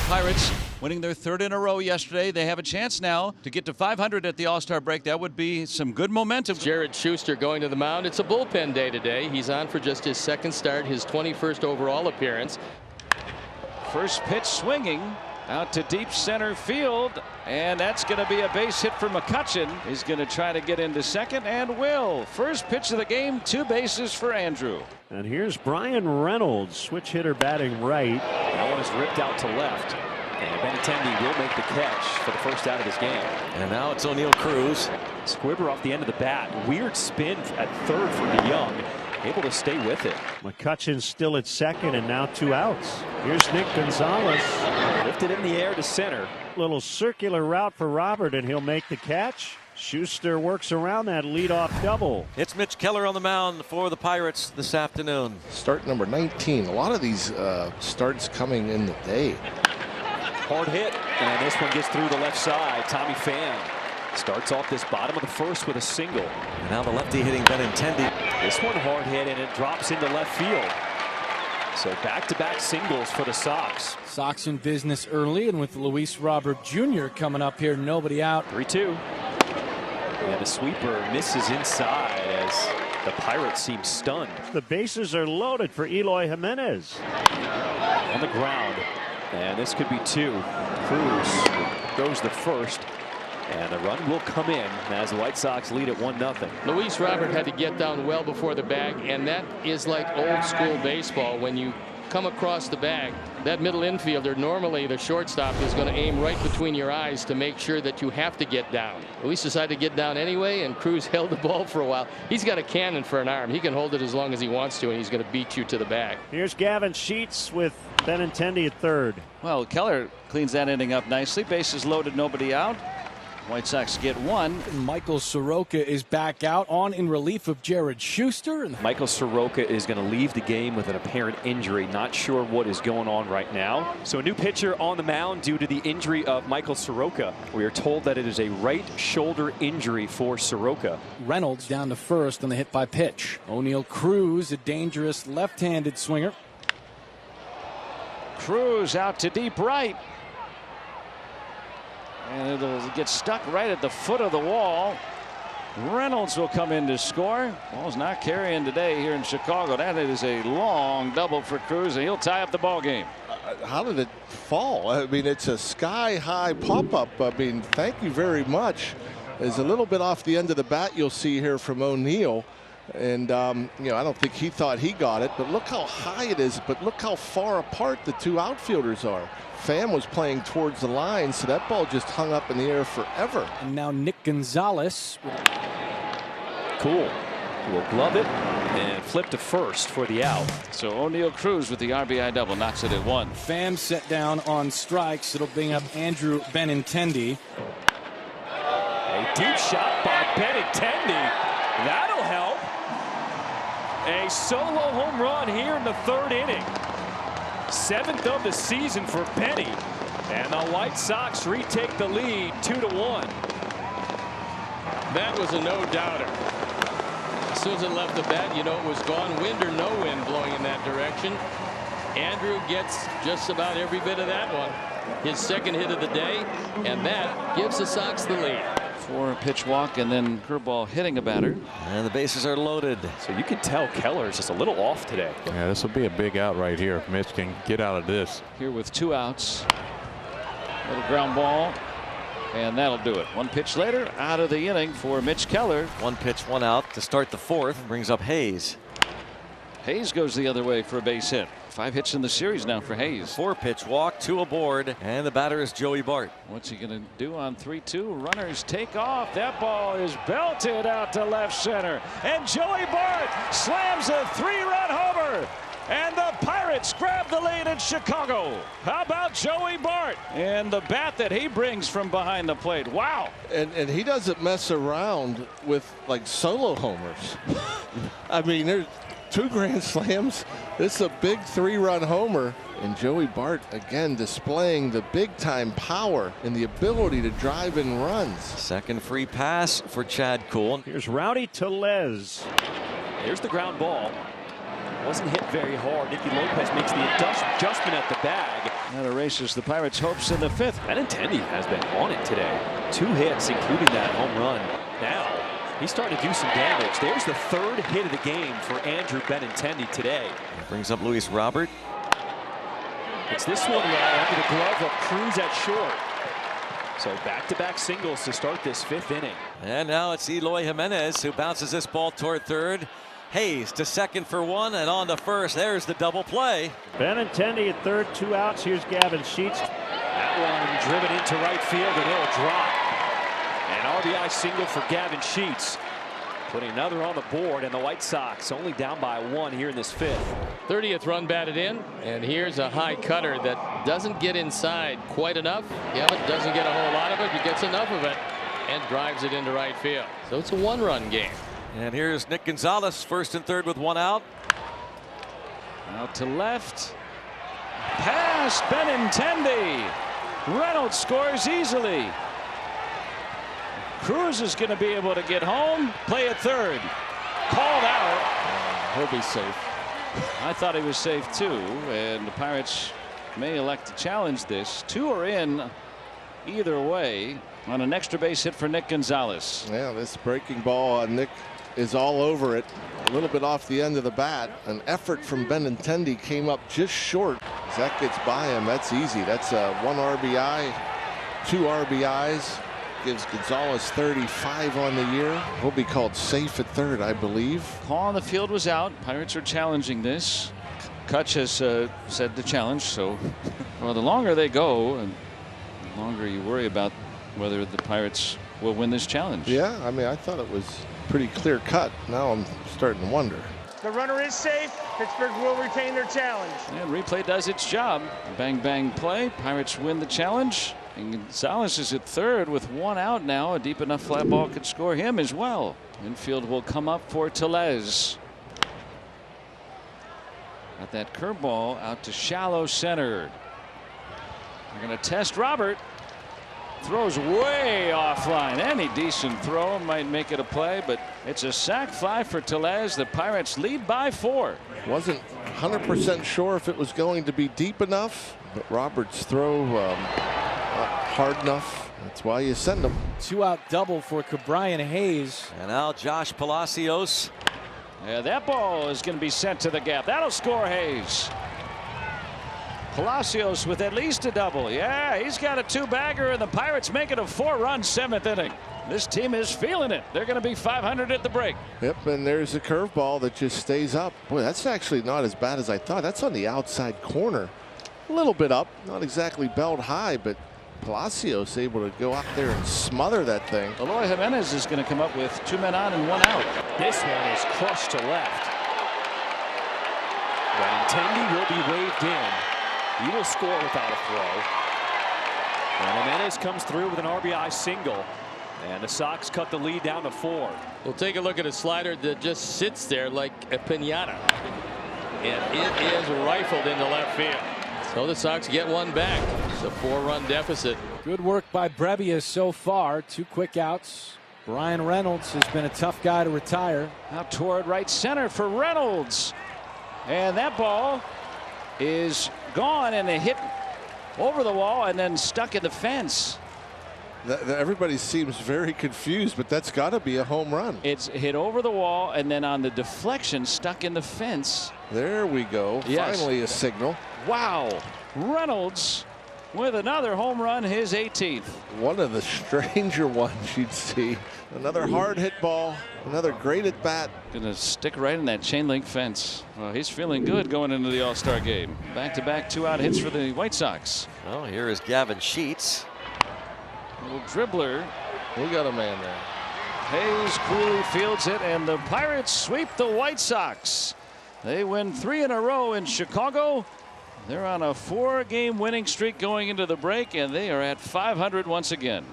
Pirates winning their third in a row yesterday. They have a chance now to get to 500 at the All-Star break. That would be some good momentum. Jared Schuster going to the mound. It's a bullpen day today. He's on for just his second start, his 21st overall appearance. First pitch swinging out to deep center field, and that's going to be a base hit for McCutchen. He's going to try to get into second and will. First pitch of the game, 2 bases for Andrew. And here's Bryan Reynolds, switch hitter batting right. That one is ripped out to left. And Benintendi will make the catch for the first out of his game. And now it's Oneil Cruz. Squibber off the end of the bat. Weird spin at third for DeYoung. Able to stay with it. McCutchen still at second, and now 2 outs. Here's Nick Gonzales. Lifted in the air to center. Little circular route for Robert, and he'll make the catch. Schuster works around that leadoff double. It's Mitch Keller on the mound for the Pirates this afternoon. Start number 19. A lot of these starts coming in the day. Hard hit, and this one gets through the left side. Tommy Pham starts off this bottom of the first with a single. And now the lefty hitting Benintendi. This one hard hit, and it drops into left field. So back-to-back singles for the Sox. Sox in business early, and with Luis Robert Jr. coming up here, nobody out. 3-2. And the sweeper misses inside as the Pirates seem stunned. The bases are loaded for Eloy Jimenez. On the ground. And this could be 2. Cruz goes the first. And the run will come in as the White Sox lead at 1-0. Luis Robert had to get down well before the bag, and that is like old school baseball. When you come across the bag, that middle infielder, normally the shortstop, is going to aim right between your eyes to make sure that you have to get down. Luis decided to get down anyway, and Cruz held the ball for a while. He's got a cannon for an arm. He can hold it as long as he wants to, and he's going to beat you to the bag. Here's Gavin Sheets with Benintendi at third. Well, Keller cleans that inning up nicely. Bases loaded, nobody out. White Sox get 1. Michael Soroka is back out on in relief of Jared Schuster. Michael Soroka is going to leave the game with an apparent injury. Not sure what is going on right now. So a new pitcher on the mound due to the injury of Michael Soroka. We are told that it is a right shoulder injury for Soroka. Reynolds down to first on the hit by pitch. Oneil Cruz, a dangerous left-handed swinger. Cruz out to deep right. And it'll get stuck right at the foot of the wall. Reynolds will come in to score. Ball's not carrying today here in Chicago. That is a long double for Cruz, and he'll tie up the ball game. How did it fall? I mean, it's a sky-high pop-up. I mean, thank you very much. There's a little bit off the end of the bat you'll see here from Oneil. And, you know, I don't think he thought he got it, but look how high it is. But look how far apart the 2 outfielders are. Pham was playing towards the line, so that ball just hung up in the air forever. And now Nick Gonzales. Cool. Will glove it and flip to first for the out. So Oneil Cruz with the RBI double knocks it at 1. Pham set down on strikes. It'll bring up Andrew Benintendi. A deep shot by Benintendi. That'll help. A solo home run here in the 3rd inning. 7th of the season for Benny. And the White Sox retake the lead 2-1. That was a no-doubter. As soon as it left the bat, you know it was gone. Wind or no wind blowing in that direction. Andrew gets just about every bit of that one. His 2nd hit of the day, and that gives the Sox the lead. 4 pitch walk and then curveball hitting a batter. And the bases are loaded. So you can tell Keller's just a little off today. Yeah, this will be a big out right here if Mitch can get out of this. Here with 2 outs. Little ground ball. And that'll do it. 1 pitch later, out of the inning for Mitch Keller. 1 pitch, 1 out to start the 4th. Brings up Hayes. Hayes goes the other way for a base hit. 5 hits in the series now for Hayes. 4 pitch walk, 2 aboard, and the batter is Joey Bart. What's he going to do on 3-2? Runners take off. That ball is belted out to left center. And Joey Bart slams a 3-run homer. And the Pirates grab the lead in Chicago. How about Joey Bart and the bat that he brings from behind the plate? Wow. And he doesn't mess around with like solo homers. I mean, there's 2 grand slams. This is a big 3-run homer. And Joey Bart again displaying the big time power and the ability to drive in runs. 2nd free pass for Chad Kuhl. Here's Rowdy Tellez. Here's the ground ball. Wasn't hit very hard. Nicky Lopez makes the adjustment at the bag. That erases the Pirates' hopes in the fifth. Benintendi has been on it today. 2 hits, including that home run. Now, he's starting to do some damage. There's the 3rd hit of the game for Andrew Benintendi today. Brings up Luis Robert. It's this one under the glove of Cruz at short. So back-to-back singles to start this 5th inning. And now it's Eloy Jimenez who bounces this ball toward third. Hayes to second for 1 and on to first. There's the double play. Benintendi at third, 2 outs. Here's Gavin Sheets. That one driven into right field and it'll drop. An RBI single for Gavin Sheets. Putting another on the board, and the White Sox only down by 1 here in this 5th. 30th run batted in, and here's a high cutter that doesn't get inside quite enough. Yelich doesn't get a whole lot of it, but gets enough of it and drives it into right field. So it's a 1-run game. And here's Nick Gonzales, first and third with 1 out. Out to left. Past Benintendi. Reynolds scores easily. Cruz is going to be able to get home. Play at third. Called out. He'll be safe. I thought he was safe too, and the Pirates may elect to challenge this. 2 are in either way on an extra base hit for Nick Gonzales. Yeah, this breaking ball, Nick is all over it. A little bit off the end of the bat. An effort from Benintendi came up just short. As that gets by him, that's easy. That's 1 RBI, 2 RBIs. Gives Gonzales 35 on the year. He'll be called safe at third, I believe. Call on the field was out. Pirates are challenging this. Kutch has said the challenge, so well, the longer they go, and the longer you worry about whether the Pirates will win this challenge. Yeah, I mean, I thought it was pretty clear cut. Now I'm starting to wonder. The runner is safe. Pittsburgh will retain their challenge. And replay does its job. Bang, bang play. Pirates win the challenge. And Gonzales is at third with 1 out now. A deep enough fly ball could score him as well. Infield will come up for Tellez. Got that curveball out to shallow center. They're going to test Robert. Throws way offline. Any decent throw might make it a play, but it's a sac fly for Tellez. The Pirates lead by 4. Wasn't 100% sure if it was going to be deep enough, but Robert's throw not hard enough. That's why you send him. 2-out double for Bryan Hayes. And now Josh Palacios. Yeah, that ball is going to be sent to the gap. That'll score Hayes. Palacios with at least a double. Yeah, he's got a 2-bagger, and the Pirates make it a 4-run 7th inning. This team is feeling it. They're going to be 500 at the break. Yep, and there's a curveball that just stays up. Boy, that's actually not as bad as I thought. That's on the outside corner. A little bit up, not exactly belt high, but Palacios able to go out there and smother that thing. Eloy Jimenez is going to come up with 2 men on and 1 out. This one is crushed to left. Benintendi will be waved in. He will score without a throw. And Jimenez comes through with an RBI single. And the Sox cut the lead down to 4. We'll take a look at a slider that just sits there like a piñata. And it is rifled into left field. So the Sox get 1 back. It's a 4-run deficit. Good work by Brebbia so far. 2 quick outs. Bryan Reynolds has been a tough guy to retire. Out toward right center for Reynolds. And that ball is gone, and it hit over the wall and then stuck in the fence. Everybody seems very confused, but that's got to be a home run. It's hit over the wall and then on the deflection stuck in the fence. There we go. Yes. Finally a signal. Wow. Reynolds with another home run, his 18th. One of the stranger ones you'd see. Another hard hit ball. Another great at bat. Gonna stick right in that chain link fence. Well, he's feeling good going into the All-Star game. Back-to-back 2-out hits for the White Sox. Well, here is Gavin Sheets. Little dribbler. We got a man there. Hayes coolly fields it, and the Pirates sweep the White Sox. They win 3 in a row in Chicago. They're on a 4-game winning streak going into the break, and they are at 500 once again.